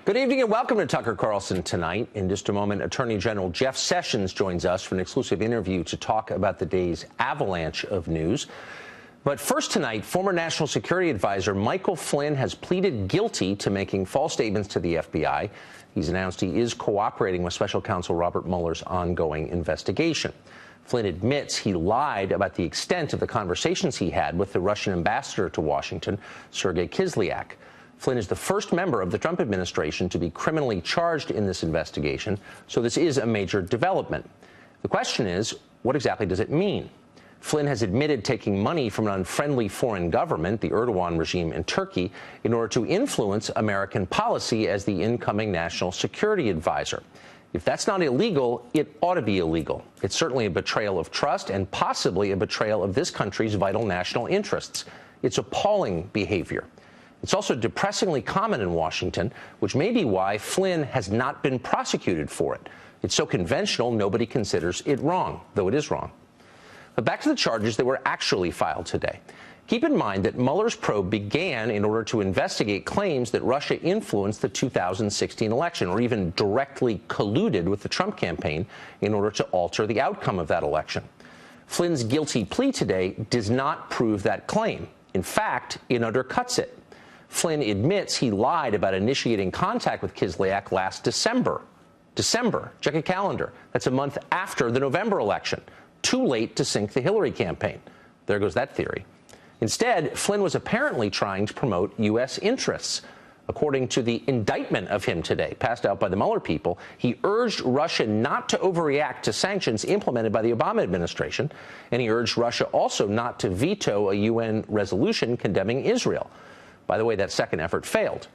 Good evening and welcome to Tucker Carlson Tonight. In just a moment, Attorney General Jeff Sessions joins us for an exclusive interview to talk about the day's avalanche of news. But first tonight, former National Security Advisor Michael Flynn has pleaded guilty to making false statements to the FBI. He's announced he is cooperating with Special Counsel Robert Mueller's ongoing investigation. Flynn admits he lied about the extent of the conversations he had with the Russian ambassador to Washington, Sergei Kislyak. Flynn is the first member of the Trump administration to be criminally charged in this investigation, so this is a major development. The question is, what exactly does it mean? Flynn has admitted taking money from an unfriendly foreign government, the Erdogan regime in Turkey, in order to influence American policy as the incoming national security advisor. If that's not illegal, it ought to be illegal. It's certainly a betrayal of trust and possibly a betrayal of this country's vital national interests. It's appalling behavior. It's also depressingly common in Washington, which may be why Flynn has not been prosecuted for it. It's so conventional, nobody considers it wrong, though it is wrong. But back to the charges that were actually filed today. Keep in mind that Mueller's probe began in order to investigate claims that Russia influenced the 2016 election, or even directly colluded with the Trump campaign in order to alter the outcome of that election. Flynn's guilty plea today does not prove that claim. In fact, it undercuts it. Flynn admits he lied about initiating contact with Kislyak last December. Check a calendar. That's a month after the November election. Too late to sink the Hillary campaign. There goes that theory. Instead, Flynn was apparently trying to promote U.S. interests. According to the indictment of him today, passed out by the Mueller people, he urged Russia not to overreact to sanctions implemented by the Obama administration, and he urged Russia also not to veto a UN resolution condemning Israel. By the way, that second effort failed.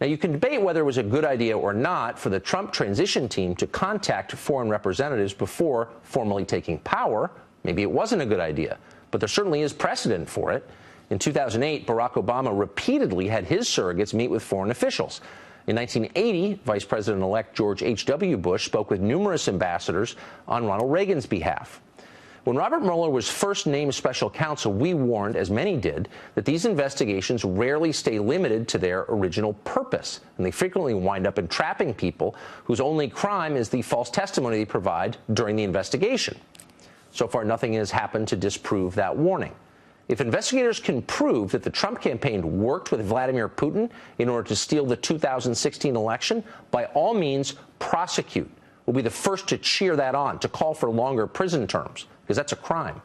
Now, you can debate whether it was a good idea or not for the Trump transition team to contact foreign representatives before formally taking power. Maybe it wasn't a good idea, but there certainly is precedent for it. In 2008, Barack Obama repeatedly had his surrogates meet with foreign officials. In 1980, Vice President-elect George H.W. Bush spoke with numerous ambassadors on Ronald Reagan's behalf. When Robert Mueller was first named special counsel, we warned, as many did, that these investigations rarely stay limited to their original purpose, and they frequently wind up entrapping people whose only crime is the false testimony they provide during the investigation. So far, nothing has happened to disprove that warning. If investigators can prove that the Trump campaign worked with Vladimir Putin in order to steal the 2016 election, by all means, prosecute. We'll be the first to cheer that on, to call for longer prison terms, because that's a crime.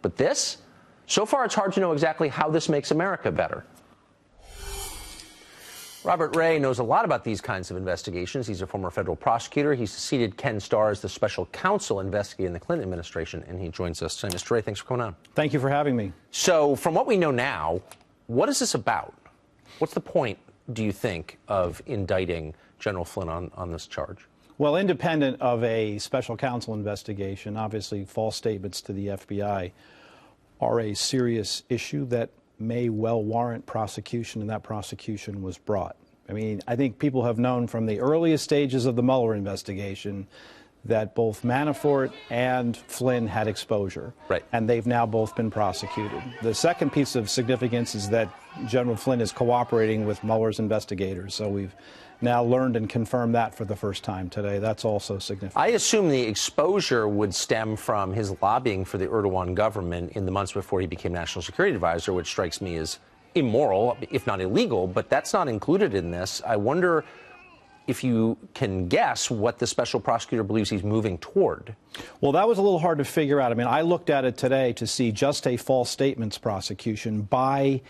But this? So far, it's hard to know exactly how this makes America better. Robert Ray knows a lot about these kinds of investigations. He's a former federal prosecutor. He succeeded Ken Starr as the special counsel investigating the Clinton administration, and he joins us tonight. Mr. Ray, thanks for coming on. Thank you for having me. So, from what we know now, what is this about? What's the point, do you think, of indicting General Flynn on this charge? Well, independent of a special counsel investigation, obviously false statements to the FBI are a serious issue that may well warrant prosecution, and that prosecution was brought. I mean, I think people have known from the earliest stages of the Mueller investigation that both Manafort and Flynn had exposure, right, and they've now both been prosecuted. The second piece of significance is that General Flynn is cooperating with Mueller's investigators, so we've now learned and confirmed that for the first time today. That's also significant. I assume the exposure would stem from his lobbying for the Erdogan government in the months before he became National Security Advisor, which strikes me as immoral, if not illegal, but that's not included in this. I wonder if you can guess what the special prosecutor believes he's moving toward. Well, that was a little hard to figure out. I mean, I looked at it today to see just a false statements prosecution by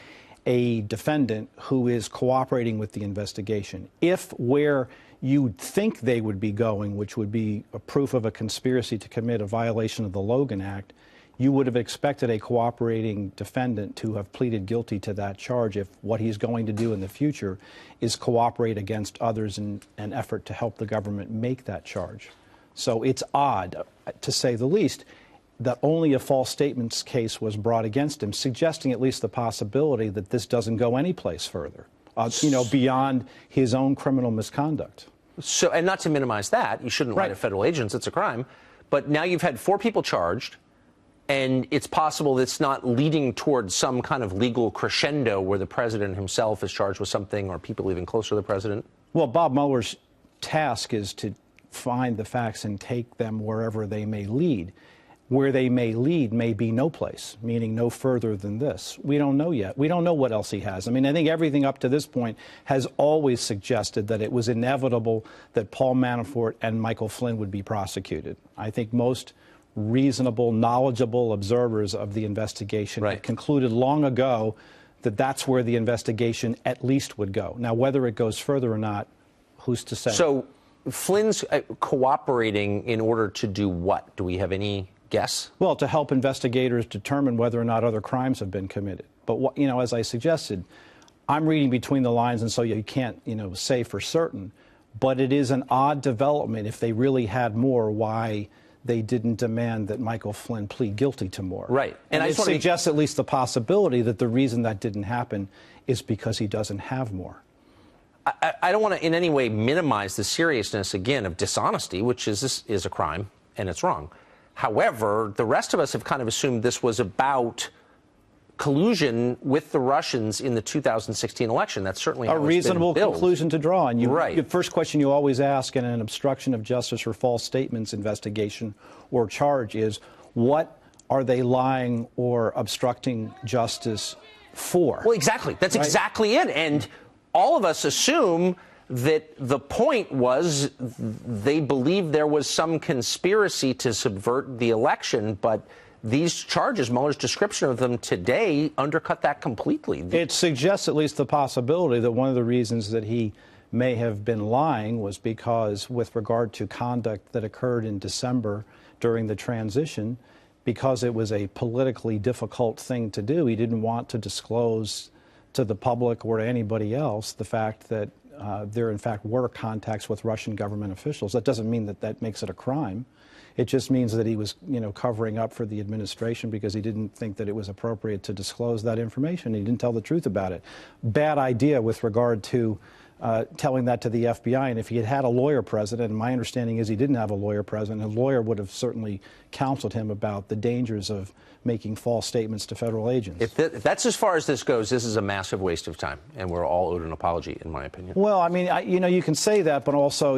a defendant who is cooperating with the investigation. If where you'd think they would be going, which would be a proof of a conspiracy to commit a violation of the Logan Act, you would have expected a cooperating defendant to have pleaded guilty to that charge if what he's going to do in the future is cooperate against others in an effort to help the government make that charge. So it's odd, to say the least, that only a false statements case was brought against him, suggesting at least the possibility that this doesn't go any place further, beyond his own criminal misconduct. So, and not to minimize that, you shouldn't lie to federal agents, it's a crime. But now you've had 4 people charged, and it's possible it's not leading towards some kind of legal crescendo where the president himself is charged with something or people even closer to the president? Well, Bob Mueller's task is to find the facts and take them wherever they may lead. Where they may lead may be no place, meaning no further than this. We don't know yet. We don't know what else he has. I mean, I think everything up to this point has always suggested that it was inevitable that Paul Manafort and Michael Flynn would be prosecuted. I think most reasonable, knowledgeable observers of the investigation had concluded long ago that that's where the investigation at least would go. Now, whether it goes further or not, who's to say? So Flynn's cooperating in order to do what? Do we have any guess? Well, to help investigators determine whether or not other crimes have been committed. But, as I suggested, I'm reading between the lines, and so you can't, say for certain. But it is an odd development, if they really had more, why they didn't demand that Michael Flynn plead guilty to more. Right. And it suggests at least the possibility that the reason that didn't happen is because he doesn't have more. I don't want to in any way minimize the seriousness, again, of dishonesty, which is a crime, and it's wrong. However, the rest of us have kind of assumed this was about collusion with the Russians in the 2016 election. That's certainly how a reasonable conclusion to draw. And the first question you always ask in an obstruction of justice or false statements investigation or charge is, what are they lying or obstructing justice for? Well, exactly. That's exactly it. And all of us assume that the point was they believed there was some conspiracy to subvert the election, but these charges, Mueller's description of them today, undercut that completely. It suggests at least the possibility that one of the reasons that he may have been lying was because, with regard to conduct that occurred in December during the transition, because it was a politically difficult thing to do, he didn't want to disclose to the public or to anybody else the fact that there, in fact, were contacts with Russian government officials. That doesn't mean that that makes it a crime. It just means that he was, covering up for the administration because he didn't think that it was appropriate to disclose that information. He didn't tell the truth about it. Bad idea with regard to telling that to the FBI. And if he had had a lawyer present, and my understanding is he didn't have a lawyer present, a lawyer would have certainly counseled him about the dangers of making false statements to federal agents. If that's as far as this goes, this is a massive waste of time, and we're all owed an apology, in my opinion. Well, I mean, you can say that, but also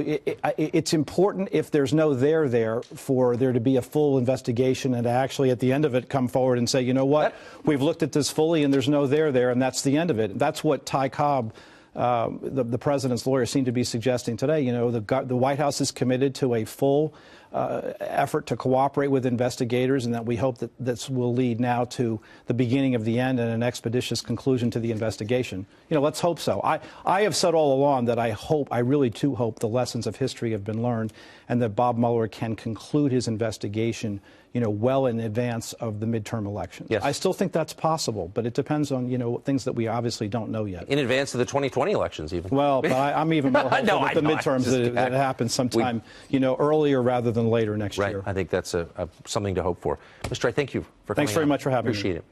it's important, if there's no there for there to be a full investigation and to actually at the end of it come forward and say, you know what, we've looked at this fully and there's no there, and that's the end of it. That's what Ty Cobb, the president's lawyer, seemed to be suggesting today. The White House is committed to a full effort to cooperate with investigators, and that we hope that this will lead now to the beginning of the end and an expeditious conclusion to the investigation. Let's hope so. I have said all along that I really do hope the lessons of history have been learned and that Bob Mueller can conclude his investigation, well in advance of the midterm elections. Yes. I still think that's possible, but it depends on, things that we obviously don't know yet. In advance of the 2020 elections, even. Well, but I'm even more hopeful with the midterms that it happens sometime, earlier rather than later next year. I think that's something to hope for. Mr. I thank you for coming. Thanks very much for having me. Appreciate it.